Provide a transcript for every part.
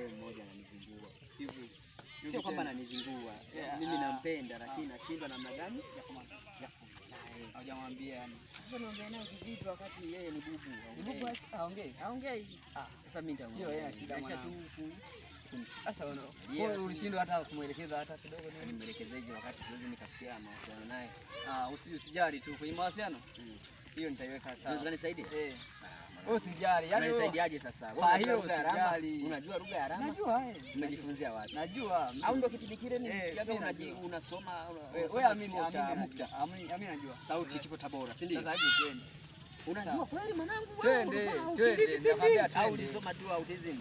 mzee mmoja ananizingua. Hivi sio kwamba ananizingua. Mimi nampenda lakini nashindwa namna gani ya kumwambia. Hajamwambia yani. Sasa naongea naye kivipi wakati yeye ni bubu? Bubu aongee. Aongee. Sasa mimi ndio. Hiyo yeye akidamaisha tu huku. Sasa wewe ulishindwa hata kumuelekeza hata kidogo. Sasa nimuelekezeje wakati siwezi nikafikia mawasiliano naye? Usijali tu kwenye mawasiliano. Hiyo nitaiweka sawa. Unaweza nisaidie? Wewe usijali. Yaani unanisaidiaje sasa? Wewe unajua lugha ya alama? Najua. Umejifunzia wapi? Najua. Au ndio kipindi kile nilisikiaga unasoma wewe amini mukta. Amini najua. Sauti kipo Tabora, si ndio? Sasa hivi twende. Unajua kweli mwanangu wewe? Twende. Nakwambia au ulisoma tu autism?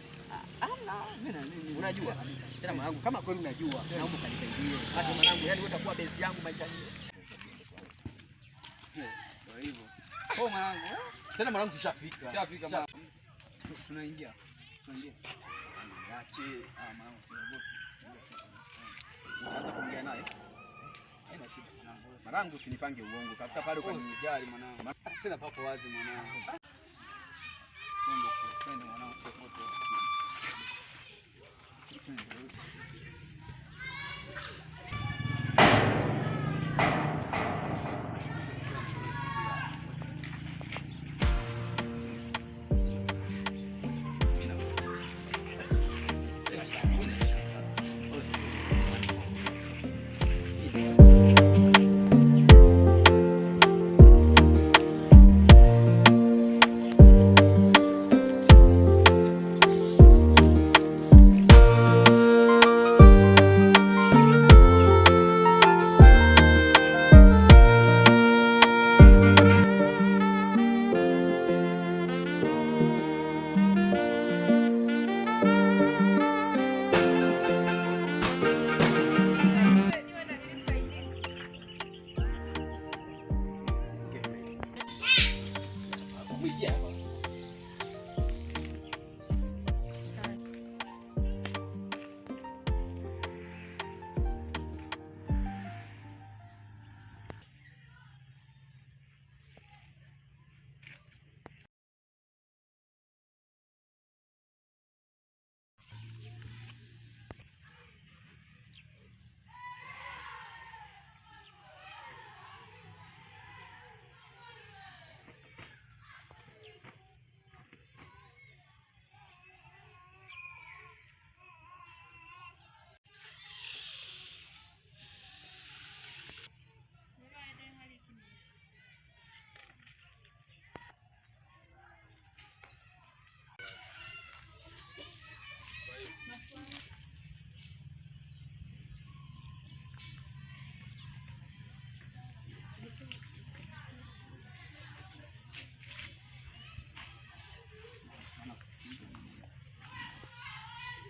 Mimi unajua kabisa. Tena mwanangu kama kweli unajua, naomba kanisaidie. Hata mwanangu yani wewe utakuwa best yangu maisha. Ndio hivyo. Oh mwanangu. Tena mwanangu tushafika. Tushafika mwanangu. Tunaingia. Ache. Mwanangu tunaogopa. Utaanza kuongea naye? Haina shida mwanangu. Mwanangu usinipange uongo. Kafuta pale kwa usijali mwanangu. Tena papo wazi mwanangu. Twende mwanangu sio moto.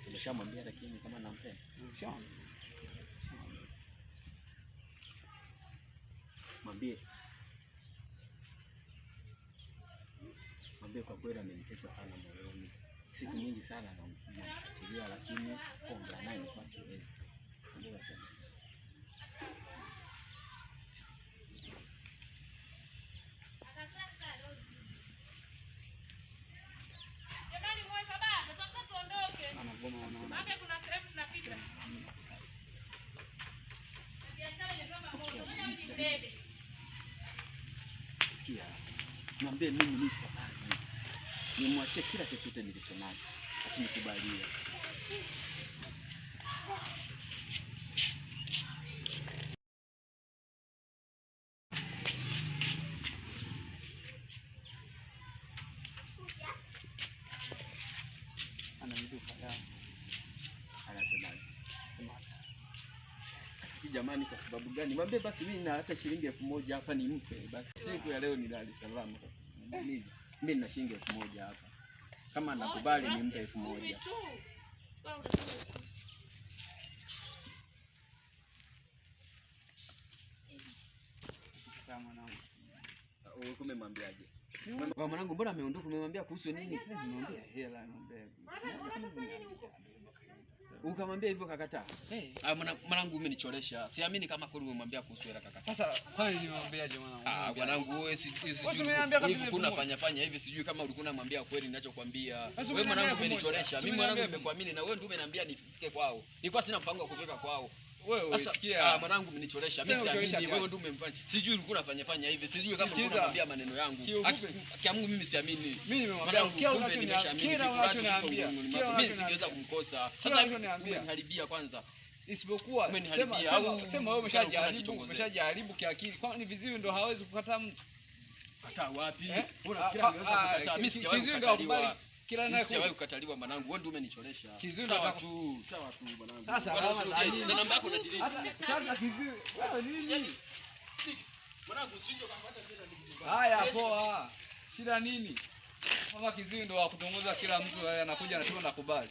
Umeshamwambia lakini kama nampenda. Mwambie kwa kweli amenitesa sana moyoni. Siku nyingi sana namfuatilia lakini kuongea naye ni kwa siwezi. Ndio nasema. Sikia, mwambie mimi nipo hapa. Nimwachie kila chochote nilicho nacho. Akinikubalia. Jamani, kwa sababu gani? Mwambie basi mimi na hata shilingi 1000 hapa nimpe. Basi siku ya leo ni Dar es Salaam. Mimi nina shilingi 1000 hapa. Kama nakubali nimpe 1000. Wewe umemwambiaje? Kwa mwanangu mbona ameondoka? Umemwambia kuhusu nini? Nimemwambia hela naomba. Ukamwambia hivyo kakataa? Mwanangu umenichoresha. Siamini kama kweli umemwambia kuhusu hela kakataa. Sasa kwani nimemwambiaje mwanangu? Mwanangu wewe sijui ulikuwa unafanya hivi, sijui kama ulikuwa unamwambia kweli ninachokuambia. Wewe mwanangu umenichoresha. Mimi mwanangu nimekuamini na wewe ndio umeniambia nifike kwao. Nilikuwa sina mpango wa kufika kwao. Wewe sikia. Mwanangu umenichoresha. Mimi siamini wewe ndio umemfanya. Sijui ulikuwa unafanya hivi. Sijui kama ulikuwa unamwambia maneno yangu. Kiamungu mimi siamini. Mimi nimemwambia kumbe nimeshaamini. Mimi singeweza kumkosa. Sasa umeniharibia kwanza. Isipokuwa sema wewe umeshajaribu kiakili. Kwa ni viziwi ndio hawezi kukataa mtu. Kataa wapi? Bora kila anaweza kukataa. Mimi sijawahi kukataliwa. Kila naye sijawahi kukataliwa mwanangu. Wewe ndio umenichoresha. Sawa tu mwanangu. Sasa na namba yako na delete. Sasa kiziwi wewe nini? Mwanangu usije ukampata tena. Haya poa. Shida nini? Kama kiziwi ndio wa kutongoza kila mtu anakuja anasema nakubali.